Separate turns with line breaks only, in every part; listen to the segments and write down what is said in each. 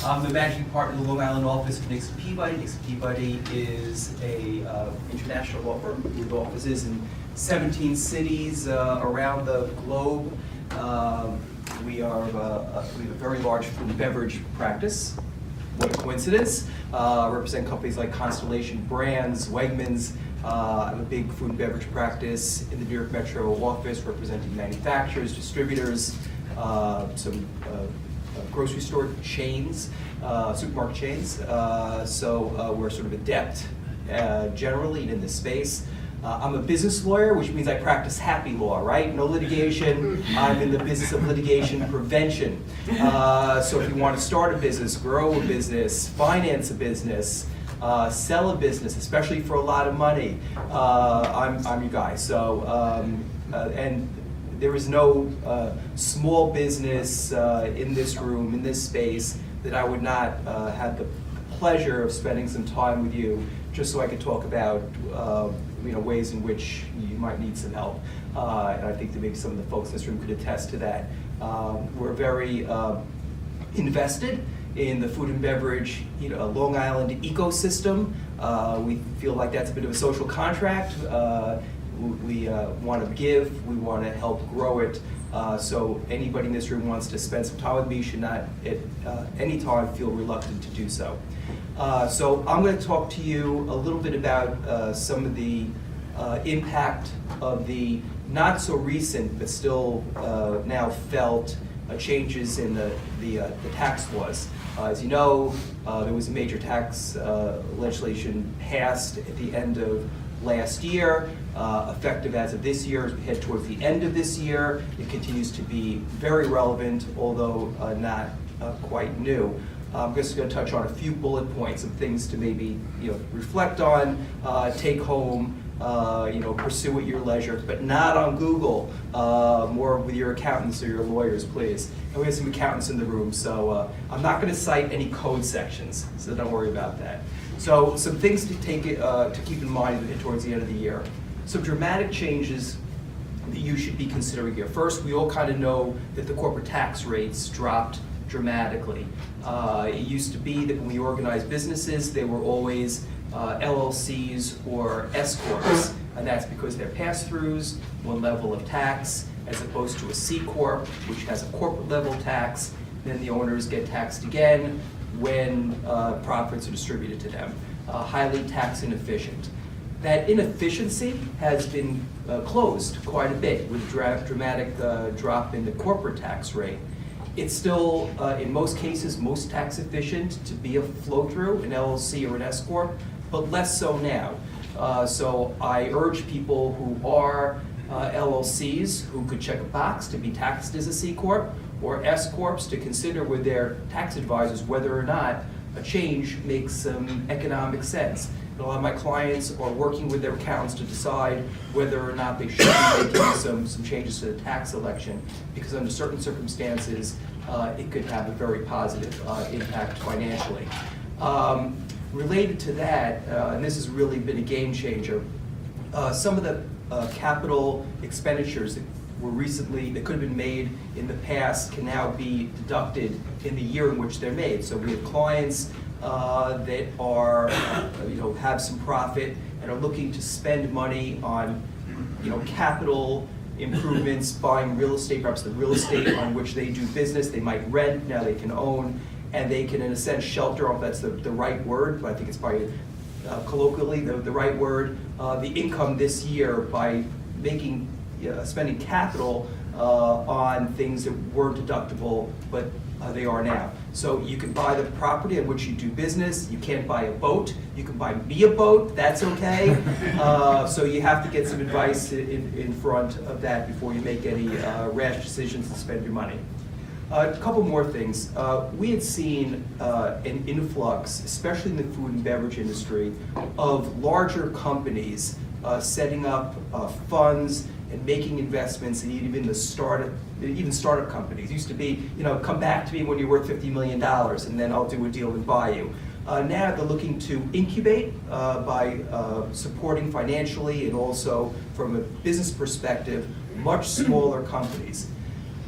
I'm the managing partner of the Long Island office of Nixon Peabody. Nixon Peabody is a international law firm with offices in 17 cities around the globe. We have a very large food and beverage practice. What a coincidence. Represent companies like Constellation Brands, Wegmans. I have a big food and beverage practice in the New York Metro office, representing manufacturers, distributors, some grocery store chains, supermarket chains. So we're sort of adept generally in this space. I'm a business lawyer, which means I practice happy law, right? No litigation. I'm in the business of litigation prevention. So if you want to start a business, grow a business, finance a business, sell a business, especially for a lot of money, I'm your guy. So, and there is no small business in this room, in this space, that I would not have the pleasure of spending some time with you, just so I could talk about ways in which you might need some help. And I think that maybe some of the folks in this room could attest to that. We're very invested in the food and beverage, Long Island ecosystem. We feel like that's a bit of a social contract. We want to give, we want to help grow it. So anybody in this room wants to spend some time with me should not at any time feel reluctant to do so. So I'm going to talk to you a little bit about some of the impact of the not so recent but still now felt changes in the tax laws. As you know, there was a major tax legislation passed at the end of last year, effective as of this year. As we head towards the end of this year, it continues to be very relevant, although not quite new. I'm just going to touch on a few bullet points of things to maybe reflect on, take home, pursue at your leisure, but not on Google. More with your accountants or your lawyers, please. And we have some accountants in the room, so I'm not going to cite any code sections, so don't worry about that. So some things to keep in mind towards the end of the year. Some dramatic changes that you should be considering here. First, we all kind of know that the corporate tax rates dropped dramatically. It used to be that when we organized businesses, they were always LLCs or S-Corps, and that's because they're pass-throughs, one level of tax, as opposed to a C-Corp, which has a corporate level tax. Then the owners get taxed again when profits are distributed to them. Highly tax inefficient. That inefficiency has been closed quite a bit with a dramatic drop in the corporate tax rate. It's still, in most cases, most tax efficient to be a flow-through, an LLC or an S-Corp, but less so now. So I urge people who are LLCs, who could check a box to be taxed as a C-Corp, or S-Corps to consider with their tax advisors whether or not a change makes some economic sense. And a lot of my clients are working with their accountants to decide whether or not they should be making some changes to the tax election, because under certain circumstances, it could have a very positive impact financially. Related to that, and this has really been a game changer, some of the capital expenditures that could have been made in the past can now be deducted in the year in which they're made. So we have clients that are, have some profit and are looking to spend money on, capital improvements, buying real estate, perhaps the real estate on which they do business. They might rent, now they can own, and they can, in a sense, shelter, if that's the right word, but I think it's probably colloquially the right word, the income this year by spending capital on things that were deductible, but they are now. So you can buy the property on which you do business. You can't buy a boat. You can buy me a boat. That's okay. So you have to get some advice in front of that before you make any rash decisions to spend your money. A couple more things. We had seen an influx, especially in the food and beverage industry, of larger companies setting up funds and making investments in even startup companies. It used to be, come back to me when you're worth $50 million and then I'll do a deal and buy you. Now they're looking to incubate by supporting financially and also from a business perspective, much smaller companies.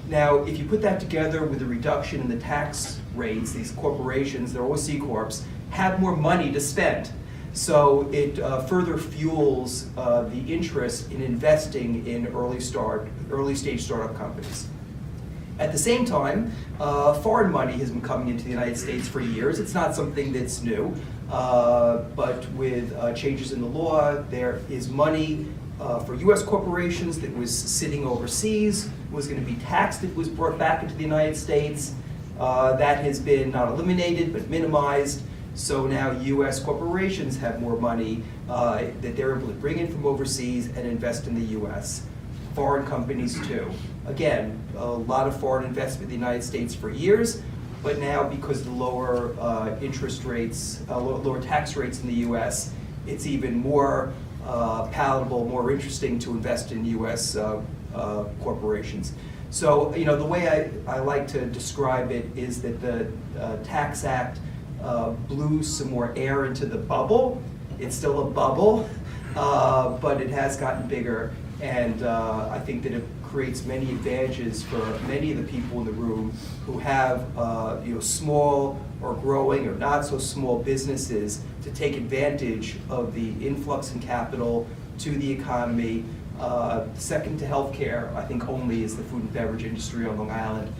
Now, if you put that together with a reduction in the tax rates, these corporations, they're all C Corps, have more money to spend. So it further fuels the interest in investing in early stage startup companies. At the same time, foreign money has been coming into the United States for years. It's not something that's new, but with changes in the law, there is money for US corporations that was sitting overseas, was going to be taxed if it was brought back into the United States. That has been not eliminated, but minimized. So now US corporations have more money that they're able to bring in from overseas and invest in the US. Foreign companies too. Again, a lot of foreign investment in the United States for years, but now because of the lower interest rates, lower tax rates in the US, it's even more palatable, more interesting to invest in US corporations. So, you know, the way I like to describe it is that the Tax Act blew some more air into the bubble. It's still a bubble, but it has gotten bigger, and I think that it creates many advantages for many of the people in the room who have you know, small or growing or not so small businesses to take advantage of the influx in capital to the economy. Second to healthcare, I think only, is the food and beverage industry on Long Island.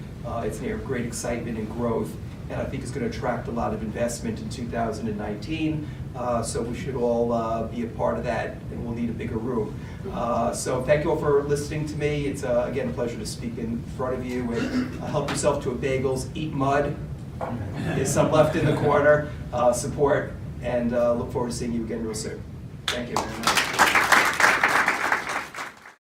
It's an area of great excitement and growth, and I think it's going to attract a lot of investment in 2019. So we should all be a part of that, and we'll need a bigger room. So thank you all for listening to me. It's again a pleasure to speak in front of you. And help yourself to a bagels, eat mud. There's some left in the corner. Support, and look forward to seeing you again real soon. Thank you very much.